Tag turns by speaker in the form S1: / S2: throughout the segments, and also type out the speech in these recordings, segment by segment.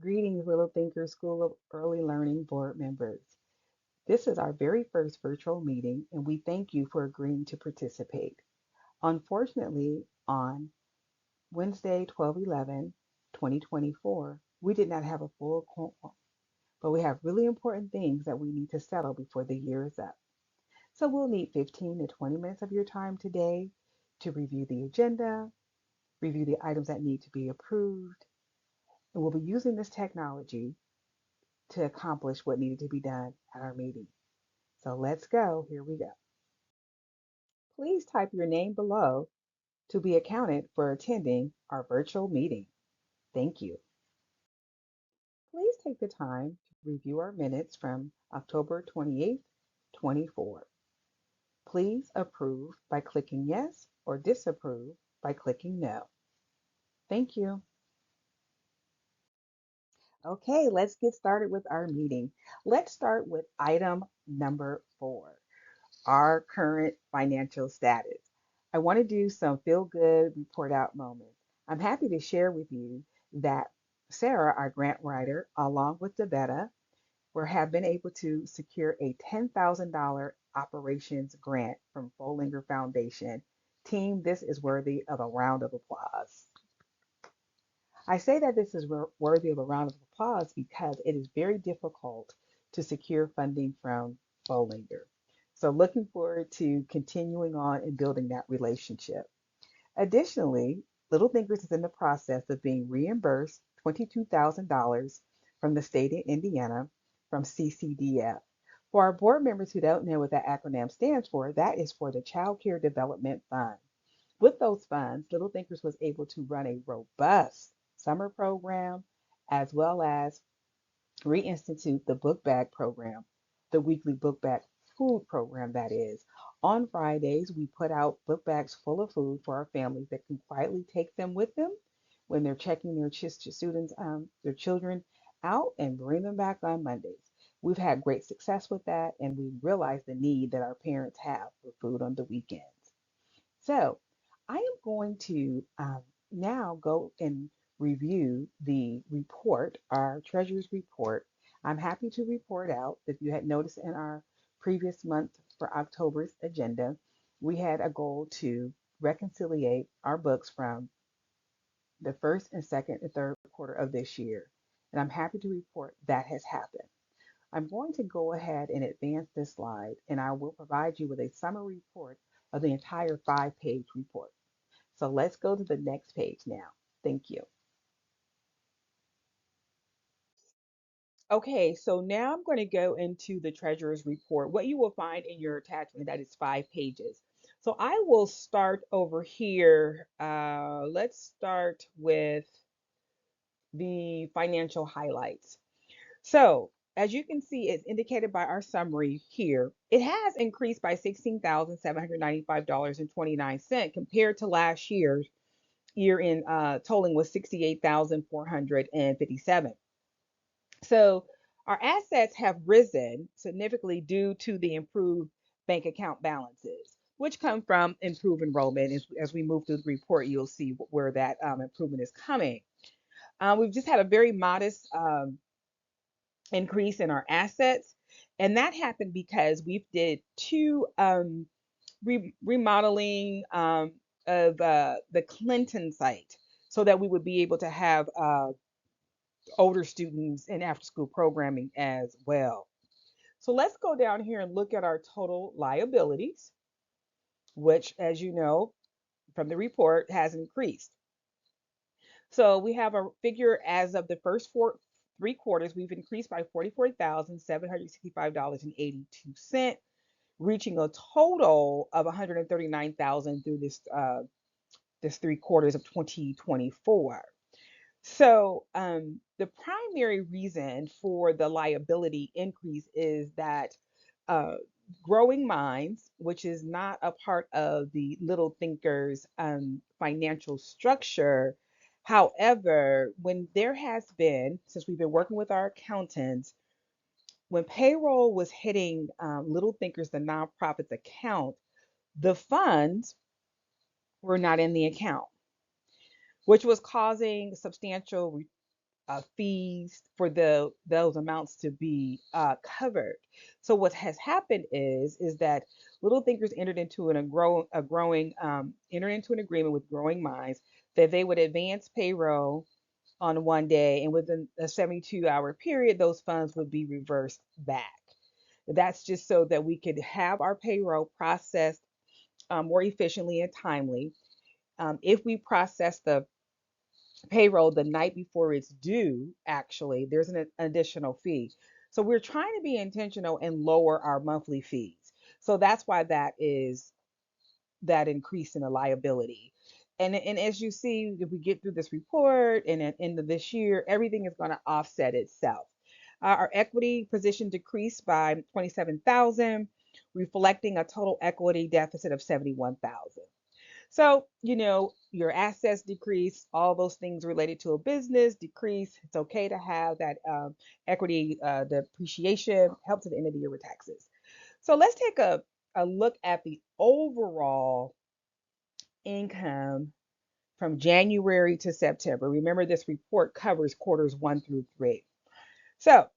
S1: Greetings, Little Thinkers School of Early Learning board members. This is our very first virtual meeting, and we thank you for agreeing to participate. Unfortunately, on Wednesday, 12/11, 2024, we did not have a full quorum, but we have really important things that we need to settle before the year is up. So we'll need 15 to 20 minutes of your time today to review the agenda, review the items that need to be approved, and we'll be using this technology to accomplish what needed to be done at our meeting. So let's go. Here we go. Please type your name below to be accounted for attending our virtual meeting. Thank you. Please take the time to review our minutes from October 28th, 24. Please approve by clicking yes or disapprove by clicking no. Thank you. Okay, let's get started with our meeting. Let's start with item number 4. Our current financial status. I want to do some feel good report out moments. I'm happy to share with you that Sarah, our grant writer, along with Devetta, have been able to secure a $10,000 operations grant from Follinger Foundation. Team, this is worthy of a round of applause. I say that this is worthy of a round of applause because it is very difficult to secure funding from Follinger. So looking forward to continuing on and building that relationship. Additionally, Little Thinkers is in the process of being reimbursed $22,000 from the state of Indiana from CCDF. For our board members who don't know what that acronym stands for, that is for the Child Care Development Fund. With those funds, Little Thinkers was able to run a robust summer program as well as reinstitute the book bag program, the weekly book bag food program that is. On Fridays, we put out book bags full of food for our families that can quietly take them with them when they're checking their their children out and bring them back on Mondays. We've had great success with that, and we realize the need that our parents have for food on the weekends. So I am going to now go and review the report, our treasurer's report. I'm happy to report out that you had noticed in our previous month for October's agenda, we had a goal to reconciliate our books from the first and second and third quarter of this year. And I'm happy to report that has happened. I'm going to go ahead and advance this slide, and I will provide you with a summary report of the entire 5-page report. So let's go to the next page now. Thank you. Okay, so now I'm going to go into the treasurer's report. What you will find in your attachment, that is 5 pages. So I will start over here. Let's start with the financial highlights. So, as you can see, it's indicated by our summary here. It has increased by $16,795.29 compared to last year in tolling was 68,457. So, our assets have risen significantly due to the improved bank account balances, which come from improved enrollment. As we move through the report, you'll see where that improvement is coming. We've just had a very modest increase in our assets. And that happened because we did two remodeling of the Clinton site so that we would be able to have older students in after school programming as well. So let's go down here and look at our total liabilities, which, as you know from the report, has increased. So we have a figure as of the first 3 quarters, we've increased by $44,765.82, reaching a total of 139,000 through this 3 quarters of 2024. So the primary reason for the liability increase is that uh, Growing Minds, which is not a part of the Little Thinkers financial structure. However, when there has been, since we've been working with our accountants, when payroll was hitting Little Thinkers, the nonprofit's account, the funds were not in the account, which was causing substantial fees for those amounts to be covered. So what has happened is that Little Thinkers entered into a growing entered into an agreement with Growing Minds that they would advance payroll on one day, and within a 72-hour period, those funds would be reversed back. That's just so that we could have our payroll processed more efficiently and timely. If we process the payroll the night before it's due, actually, there's an additional fee. So we're trying to be intentional and lower our monthly fees. So that's why that is that increase in the liability. And as you see, if we get through this report and at the end of this year, everything is going to offset itself. Our equity position decreased by 27,000, reflecting a total equity deficit of 71,000. So, your assets decrease, all those things related to a business decrease. It's okay to have that equity depreciation, helps at the end of the year with taxes. So, let's take a look at the overall income from January to September. Remember, this report covers quarters 1 through 3. So,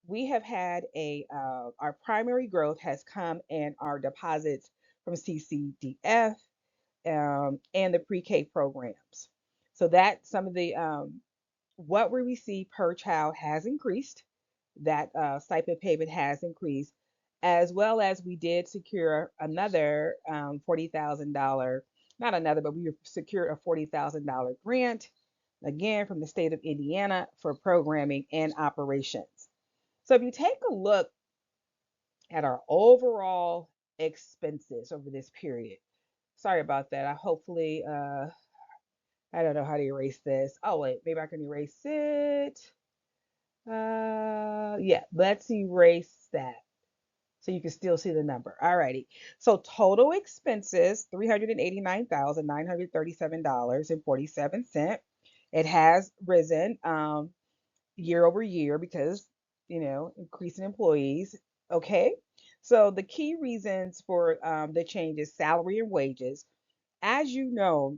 S1: we have had our primary growth has come in our deposits from CCDF and the pre-K programs. So that some of the what we receive per child has increased. That stipend payment has increased, as well as we did secure another $40,000, not another, but we secured a $40,000 grant again from the state of Indiana for programming and operations. So if you take a look at our overall expenses over this period, sorry about that. I don't know how to erase this. Oh wait, maybe I can erase it. Yeah, let's erase that so you can still see the number. Alrighty. So total expenses, $389,937.47. It has risen year over year because, increasing employees. Okay. So the key reasons for the change is salary and wages. As you know,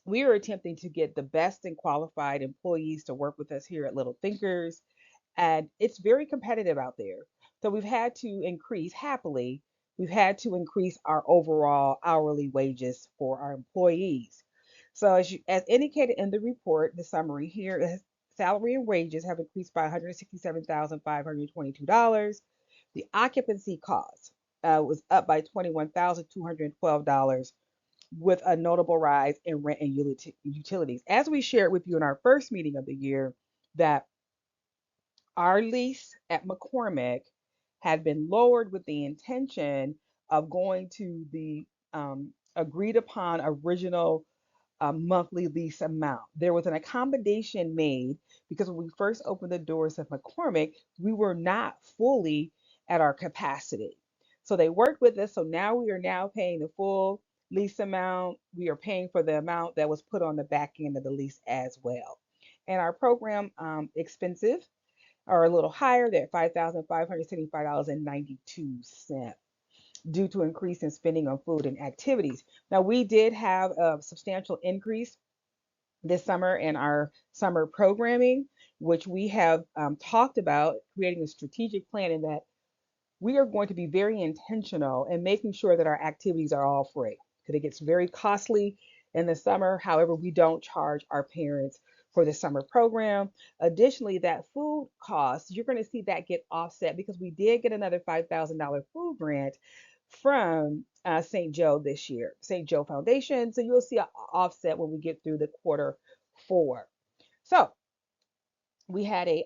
S1: we are attempting to get the best and qualified employees to work with us here at Little Thinkers, and it's very competitive out there. So we've had to increase, happily, we've had to increase our overall hourly wages for our employees. So as indicated in the report, the summary here is salary and wages have increased by $167,522. The occupancy cost was up by $21,212 with a notable rise in rent and utilities. As we shared with you in our first meeting of the year, that our lease at McCormick had been lowered with the intention of going to the agreed upon original monthly lease amount. There was an accommodation made because when we first opened the doors of McCormick, we were not fully at our capacity. So they worked with us. So now we are now paying the full lease amount. We are paying for the amount that was put on the back end of the lease as well. And our program expensive are a little higher. They're at $5,575.92 due to increase in spending on food and activities. Now, we did have a substantial increase this summer in our summer programming, which we have talked about creating a strategic plan in that we are going to be very intentional in making sure that our activities are all free because it gets very costly in the summer. However, we don't charge our parents for the summer program. Additionally, that food cost, you're going to see that get offset because we did get another $5,000 food grant from St. Joe this year, St. Joe Foundation. So you'll see an offset when we get through the quarter 4. So we had a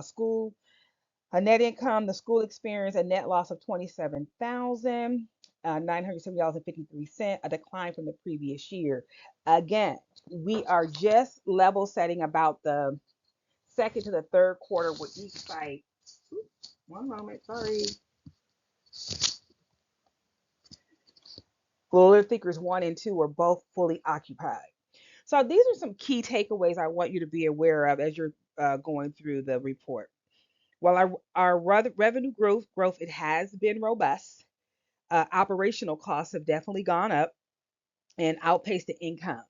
S1: school a net income, the school experienced a net loss of $27,970.53, a decline from the previous year. Again, we are just level setting about the second to the third quarter with each site. Oops, one moment, sorry. Little Thinkers 1 and 2 are both fully occupied. So these are some key takeaways I want you to be aware of as you're going through the report. While our revenue growth, it has been robust. Operational costs have definitely gone up and outpaced the income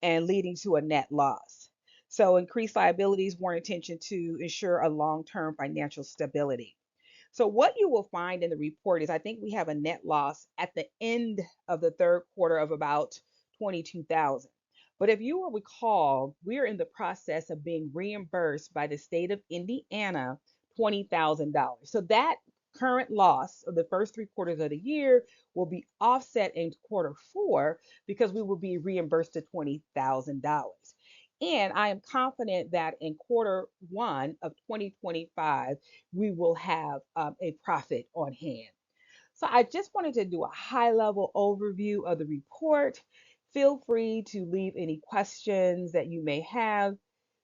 S1: and leading to a net loss. So increased liabilities warrant attention to ensure a long-term financial stability. So what you will find in the report is I think we have a net loss at the end of the third quarter of about 22,000. But if you will recall, we are in the process of being reimbursed by the state of Indiana $20,000. So that current loss of the first three quarters of the year will be offset in quarter four because we will be reimbursed to $20,000. And I am confident that in quarter one of 2025, we will have a profit on hand. So I just wanted to do a high level overview of the report. Feel free to leave any questions that you may have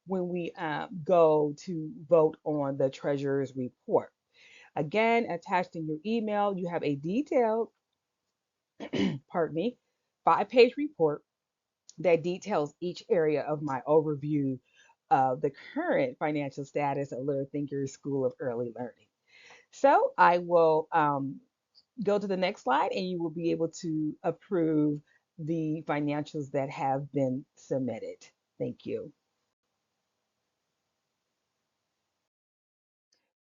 S1: when we go to vote on the treasurer's report. Again, attached in your email, you have a detailed, pardon me, 5-page report that details each area of my overview of the current financial status of Little Thinkers School of Early Learning. So I will go to the next slide and you will be able to approve the financials that have been submitted. Thank you.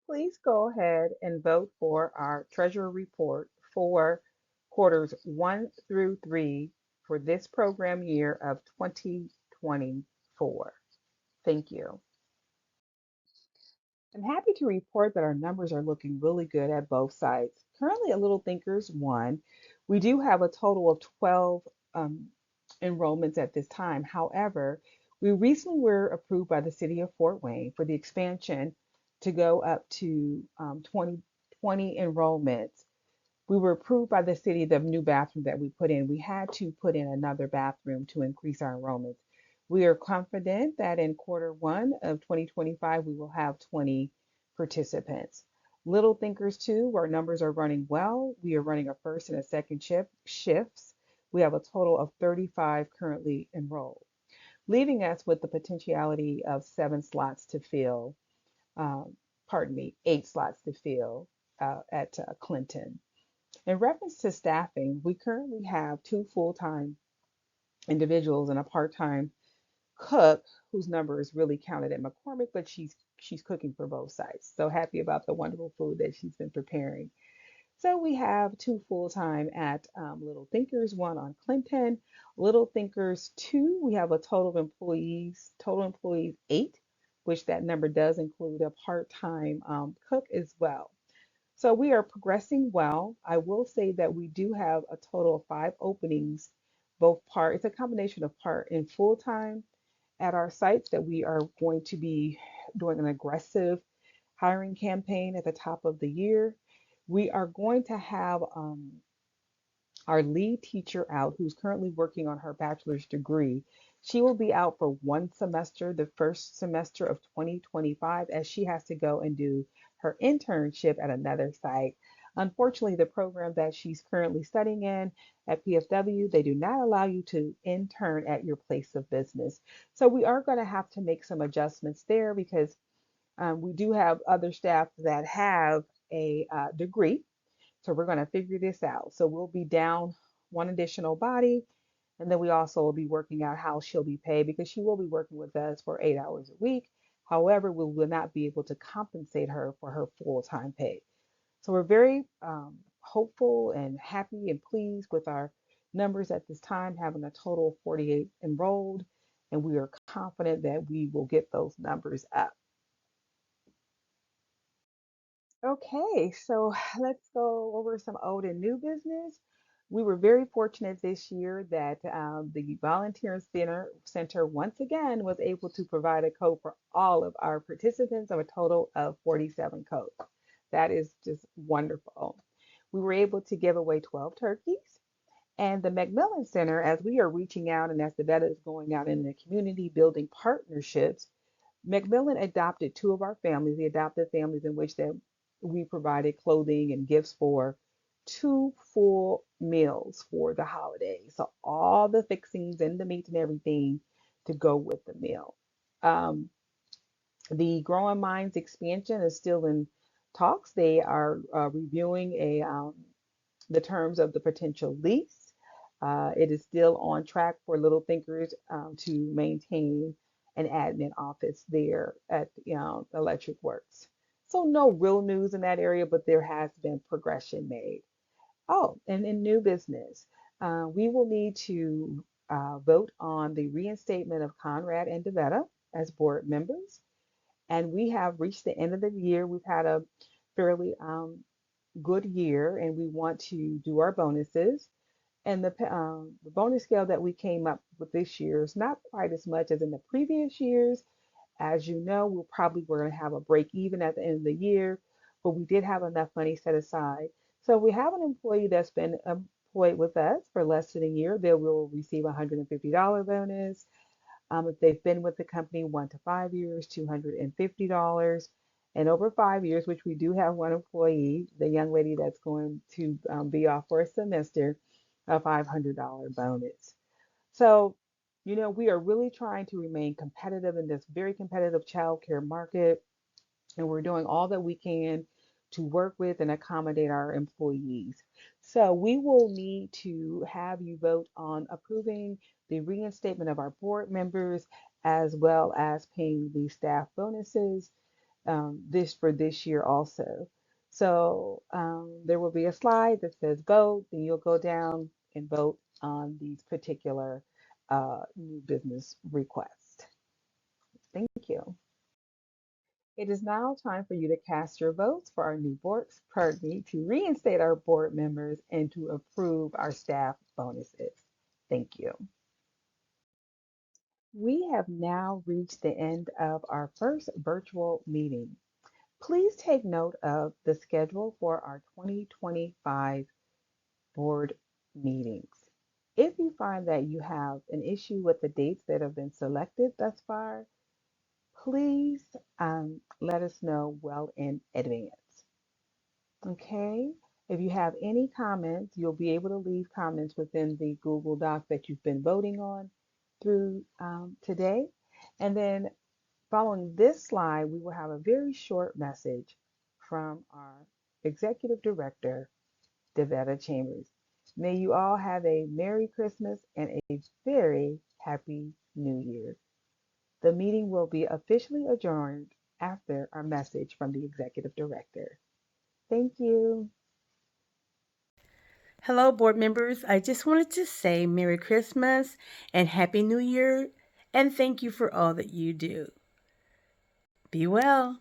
S1: Please go ahead and vote for our treasurer report for quarters 1 through 3 for this program year of 2024. Thank you. I'm happy to report that our numbers are looking really good at both sites. Currently at Little Thinkers 1, we do have a total of 12 enrollments at this time. However, we recently were approved by the city of Fort Wayne for the expansion to go up to 20 enrollments. We were approved by the city, the new bathroom that we put in. We had to put in another bathroom to increase our enrollments. We are confident that in quarter one of 2025, we will have 20 participants. Little Thinkers 2, our numbers are running well. We are running a first and a second shifts. We have a total of 35 currently enrolled, leaving us with the potentiality of 7 slots to fill, pardon me, 8 slots to fill at Clinton. In reference to staffing, we currently have 2 full-time individuals and a part-time cook whose number is really counted at McCormick, but she's cooking for both sites. So happy about the wonderful food that she's been preparing. So we have 2 full-time at Little Thinkers, 1 on Clinton. Little Thinkers 2, we have a total employees 8, which that number does include a part-time cook as well. So we are progressing well. I will say that we do have a total of 5 openings, it's a combination of part and full-time at our sites that we are going to be doing an aggressive hiring campaign at the top of the year. We are going to have our lead teacher out who's currently working on her bachelor's degree. She will be out for 1 semester, the first semester of 2025, as she has to go and do her internship at another site. Unfortunately, the program that she's currently studying in at PFW, they do not allow you to intern at your place of business. So we are going to have to make some adjustments there because we do have other staff that have a degree. So we're going to figure this out. So we'll be down 1 additional body. And then we also will be working out how she'll be paid because she will be working with us for 8 hours a week. However, we will not be able to compensate her for her full-time pay. So we're very hopeful and happy and pleased with our numbers at this time, having a total of 48 enrolled. And we are confident that we will get those numbers up. Okay, so let's go over some old and new business. We were very fortunate this year that the Volunteer Center once again was able to provide a code for all of our participants of a total of 47 codes. That is just wonderful. We were able to give away 12 turkeys. And the Macmillan Center, as we are reaching out and as the data is going out in the community, building partnerships, Macmillan adopted 2 of our families, the adopted families in which that we provided clothing and gifts for 2 full meals for the holidays. So all the fixings and the meats and everything to go with the meal. The Growing Minds expansion is still in talks. They are reviewing the terms of the potential lease. It is still on track for Little Thinkers to maintain an admin office there at Electric Works. So no real news in that area, but there has been progression made. Oh, and in new business, we will need to vote on the reinstatement of Conrad and DeVetta as board members. And we have reached the end of the year. We've had a fairly good year, and we want to do our bonuses. And the bonus scale that we came up with this year is not quite as much as in the previous years. As you know, we're going to have a break even at the end of the year, but we did have enough money set aside. So we have an employee that's been employed with us for less than a year. They will receive a $150 bonus. If they've been with the company 1 to 5 years, $250. And over 5 years, which we do have one employee, the young lady that's going to be off for a semester, a $500 bonus. So, we are really trying to remain competitive in this very competitive childcare market, and we're doing all that we can to work with and accommodate our employees. So, we will need to have you vote on approving the reinstatement of our board members as well as paying the staff bonuses this year also. So there will be a slide that says vote, then you'll go down and vote on these particular new business requests. Thank you. It is now time for you to cast your votes for our new boards, pardon me, to reinstate our board members and to approve our staff bonuses. Thank you. We have now reached the end of our first virtual meeting. Please take note of the schedule for our 2025 board meetings. If you find that you have an issue with the dates that have been selected thus far, please let us know well in advance. Okay? If you have any comments, you'll be able to leave comments within the Google Doc that you've been voting on through today. And then following this slide, we will have a very short message from our Executive Director, Devetta Chambers. May you all have a Merry Christmas and a very Happy New Year. The meeting will be officially adjourned after our message from the Executive Director. Thank you.
S2: Hello, board members. I just wanted to say Merry Christmas and Happy New Year, and thank you for all that you do. Be well.